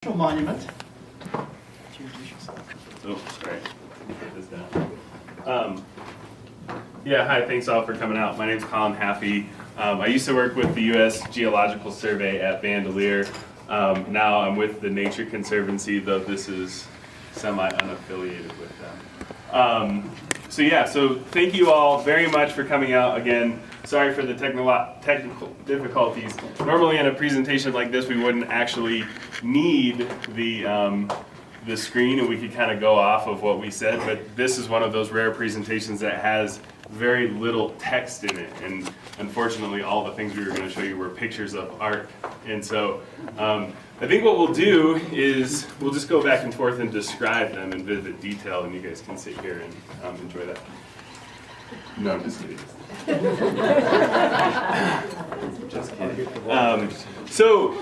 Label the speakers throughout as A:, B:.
A: Monument.
B: Oh, sorry. Let me put this down. Yeah, hi, thanks all for coming out. My name's Colin Haffey. I used to work with the U.S. Geological Survey at Bandelier. Now I'm with the Nature Conservancy, though this is semi-unaffiliated with them. So thank you all very much for coming out again. Sorry for the technical difficulties. Normally in a presentation like this, we wouldn't actually need the screen and we could kind of go off of what we said, but this is one of those rare presentations that has very little text in it, and unfortunately all the things we were going to show you were pictures of art. And so I think what we'll do is we'll just go back and forth and describe them in vivid detail, and you guys can sit here and enjoy that. No, I'm just kidding. Just kidding. So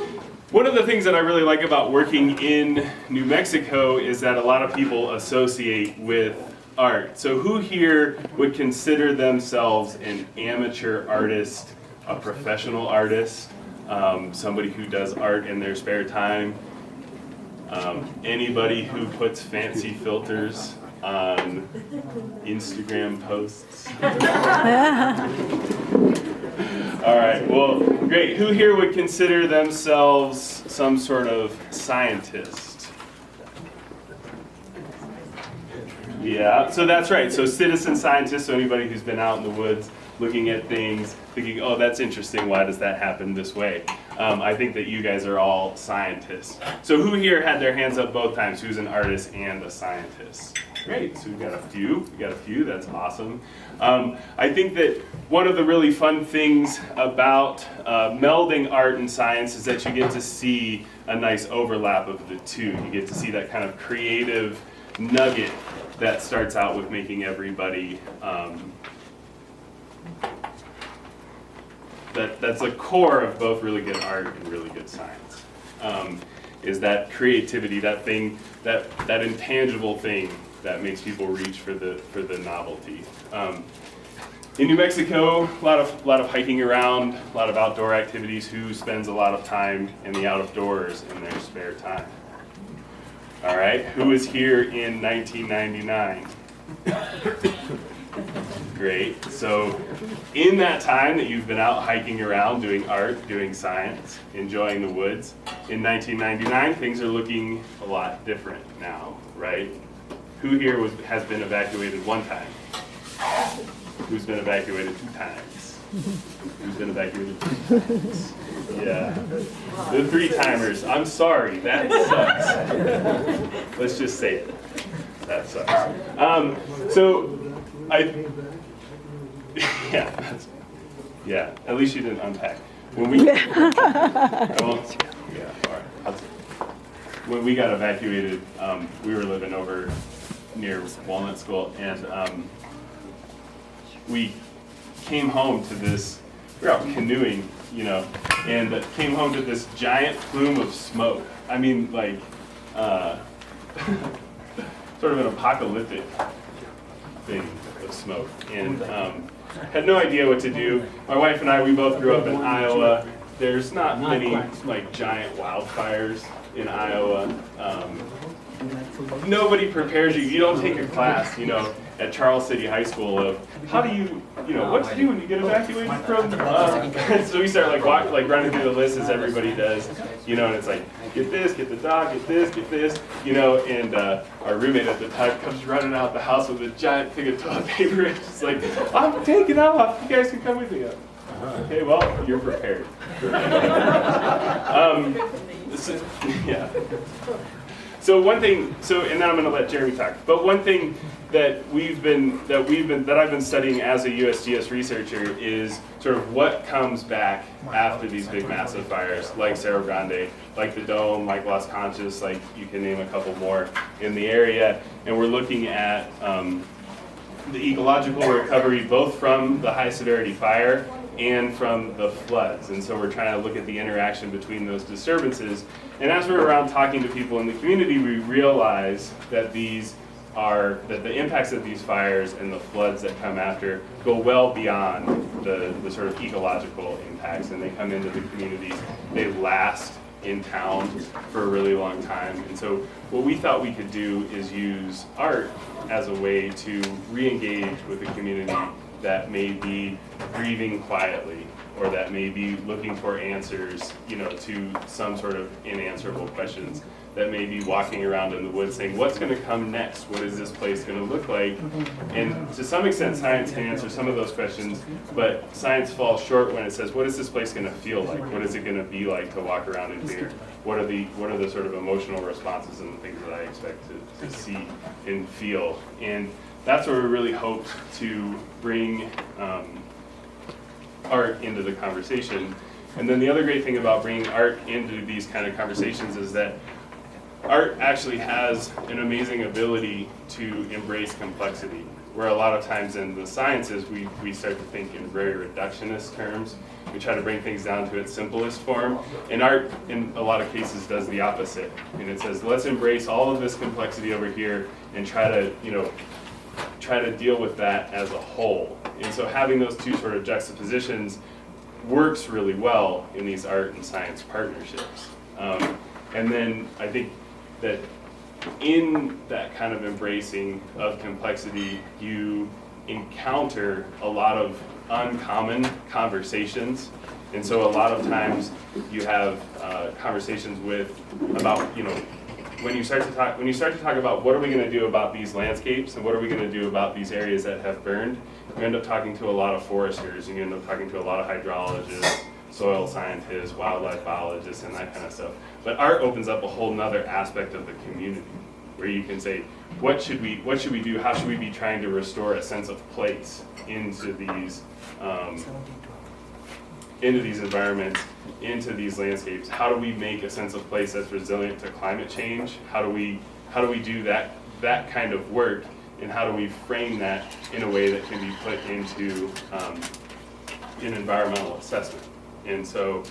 B: one of the things that I really like about working in New Mexico is that a lot of people associate with art. So who here would consider themselves an amateur artist, a professional artist, somebody who does art in their spare time, anybody who puts fancy filters on Instagram posts? All right, well, great. Who here would consider themselves some sort of scientist? Yeah, so that's right. So citizen scientists, so anybody who's been out in the woods looking at things, thinking, oh, that's interesting, why does that happen this way? I think that you guys are all scientists. So who here had their hands up both times? Who's an artist and a scientist? Great, so we've got a few, that's awesome. I think that one of the really fun things about melding art and science is that you get to see a nice overlap of the two. You get to see that kind of creative nugget that starts out with making everybody, that's a core of both really good art and really good science, is that creativity, that thing, that intangible thing that makes people reach for the novelty. In New Mexico, a lot of hiking around, a lot of outdoor activities. Who spends a lot of time in the outdoors in their spare time? All right, who was here in 1999? Great, so in that time that you've been out hiking around, doing art, doing science, enjoying the woods, in 1999 things are looking a lot different now, right? Who here has been evacuated one time? Who's been evacuated 2 times? Who's been evacuated 3 times? Yeah, the 3-timers. I'm sorry, that sucks. Let's just say it. That sucks. Yeah. At least you didn't unpack. When we, when we got evacuated, we were living over near Walnut School, and we came home to this. We were out canoeing, and came home to this giant plume of smoke. I mean, like, sort of an apocalyptic thing of smoke, and had no idea what to do. My wife and I, we both grew up in Iowa. There's not many like giant wildfires in Iowa. Nobody prepares you. You don't take a class, at Charles City High School of how do you, what to do when you get evacuated from. So we start like running through the list as everybody does, and it's like get this, get the dog, get this, and our roommate at the time comes running out the house with a giant thing of toilet paper and just like, I'm taking off. You guys can come with me. Okay, well, you're prepared. Yeah. So one thing, and then I'm going to let Jeremy talk. But one thing that I've been studying as a USGS researcher is sort of what comes back after these big massive fires, like Cerro Grande, like the Dome, like Las Conchas, like you can name a couple more in the area. And we're looking at the ecological recovery both from the high severity fire and from the floods. And so we're trying to look at the interaction between those disturbances. And as we're around talking to people in the community, we realize that that the impacts of these fires and the floods that come after go well beyond the sort of ecological impacts, and they come into the communities, they last, in town for a really long time. And so what we thought we could do is use art as a way to re-engage with a community that may be grieving quietly, or that may be looking for answers, to some sort of unanswerable questions, that may be walking around in the woods saying, what's going to come next? What is this place going to look like? And to some extent, science can answer some of those questions, but science falls short when it says, what is this place going to feel like? What is it going to be like to walk around in here? What are the sort of emotional responses and the things that I expect to see and feel? And that's where we really hoped to bring art into the conversation. And then the other great thing about bringing art into these kind of conversations is that art actually has an amazing ability to embrace complexity, where a lot of times in the sciences we start to think in very reductionist terms. We try to bring things down to its simplest form, and art in a lot of cases does the opposite. And it says, let's embrace all of this complexity over here and try to deal with that as a whole. And so having those two sort of juxtapositions works really well in these art and science partnerships. And then I think that in that kind of embracing of complexity, you encounter a lot of uncommon conversations. And so a lot of times you have conversations about when you start to talk about what are we going to do about these landscapes and what are we going to do about these areas that have burned, you end up talking to a lot of foresters, and you end up talking to a lot of hydrologists, soil scientists, wildlife biologists, and that kind of stuff. But art opens up a whole nother aspect of the community, where you can say, what should we do? How should we be trying to restore a sense of place into these environments, into these landscapes? How do we make a sense of place that's resilient to climate change? How do we do that kind of work, and how do we frame that in a way that can be put into an environmental assessment? And so